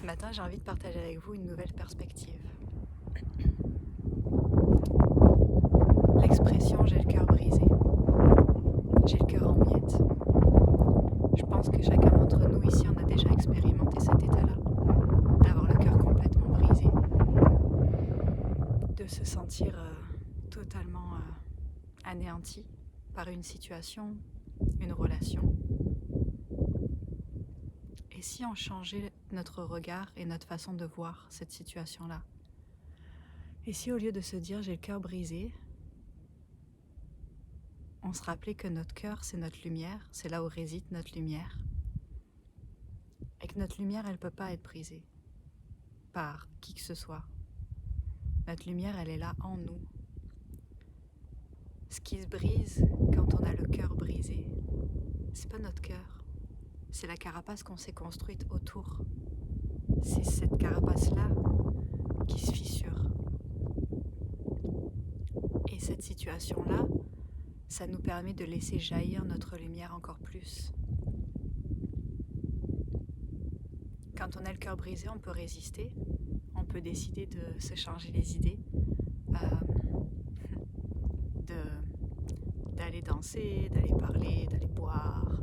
Ce matin, j'ai envie de partager avec vous une nouvelle perspective. L'expression « j'ai le cœur brisé », j'ai le cœur en miettes. Je pense que chacun d'entre nous ici en a déjà expérimenté cet état-là, d'avoir le cœur complètement brisé, de se sentir totalement anéanti par une situation, une relation. Et si on changeait notre regard et notre façon de voir cette situation-là? Et si au lieu de se dire j'ai le cœur brisé, on se rappelait que notre cœur c'est notre lumière, c'est là où réside notre lumière, et que notre lumière elle peut pas être brisée par qui que ce soit. Notre lumière elle est là en nous. Ce qui se brise quand on a le cœur brisé, c'est pas notre cœur, c'est la carapace qu'on s'est construite autour. C'est cette carapace-là qui se fissure. Et cette situation-là, ça nous permet de laisser jaillir notre lumière encore plus. Quand on a le cœur brisé, on peut résister, on peut décider de se changer les idées, d'aller danser, d'aller parler, d'aller boire,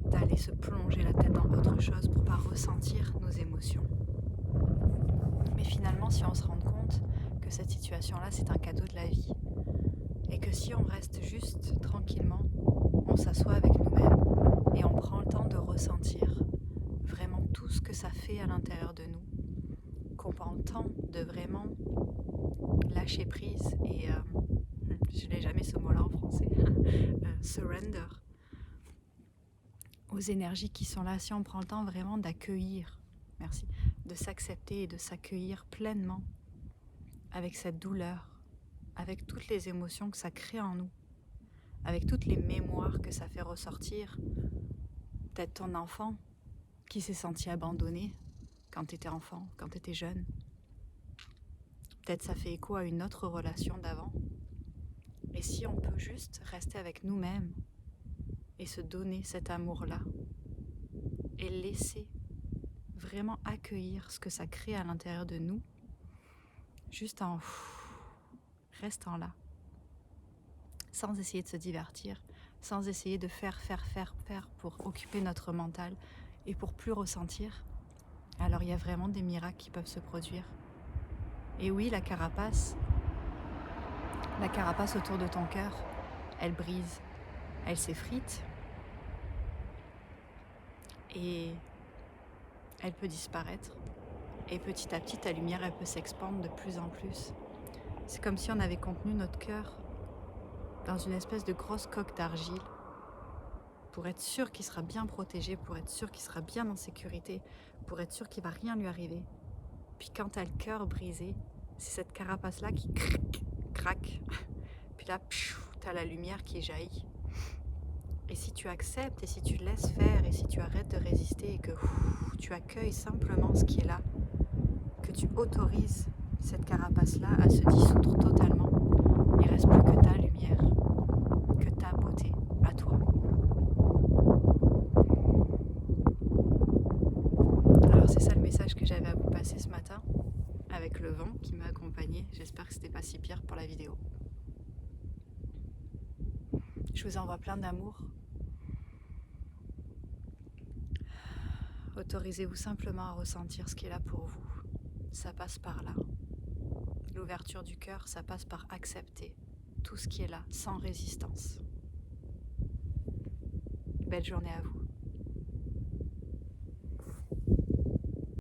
d'aller se plonger la tête dans autre chose pour pas ressentir nos émotions. Mais finalement, si on se rend compte que cette situation-là, c'est un cadeau de la vie, et que si on reste juste tranquillement, on s'assoit avec nous-mêmes et on prend le temps de ressentir vraiment tout ce que ça fait à l'intérieur de nous, qu'on prend le temps de vraiment lâcher prise et je n'ai jamais ce mot-là en français, surrender aux énergies qui sont là. Si on prend le temps vraiment d'accueillir, merci, de s'accepter et de s'accueillir pleinement avec cette douleur, avec toutes les émotions que ça crée en nous, avec toutes les mémoires que ça fait ressortir. Peut-être ton enfant qui s'est senti abandonné quand tu étais enfant, quand tu étais jeune. Peut-être ça fait écho à une autre relation d'avant. Et si on peut juste rester avec nous-mêmes et se donner cet amour-là et laisser vraiment accueillir ce que ça crée à l'intérieur de nous, juste en restant là, sans essayer de se divertir, sans essayer de faire pour occuper notre mental et pour plus ressentir, alors il y a vraiment des miracles qui peuvent se produire. Et oui, la carapace autour de ton cœur, elle brise, elle s'effrite et elle peut disparaître. Et petit à petit, ta lumière, elle peut s'expandre de plus en plus. C'est comme si on avait contenu notre cœur dans une espèce de grosse coque d'argile pour être sûr qu'il sera bien protégé, pour être sûr qu'il sera bien en sécurité, pour être sûr qu'il ne va rien lui arriver. Puis quand tu as le cœur brisé, c'est cette carapace-là qui craque. Puis là, tu as la lumière qui jaillit. Et si tu acceptes, et si tu laisses faire, et si tu arrêtes de résister, et que tu accueilles simplement ce qui est là, que tu autorises cette carapace-là à se dissoudre totalement, il ne reste plus que ta lumière, que ta beauté à toi. Alors c'est ça le message que j'avais à vous passer ce matin, avec le vent qui m'a accompagné. J'espère que c'était pas si pire pour la vidéo. Je vous envoie plein d'amour. Autorisez-vous simplement à ressentir ce qui est là pour vous. Ça passe par là. L'ouverture du cœur, ça passe par accepter tout ce qui est là, sans résistance. Belle journée à vous.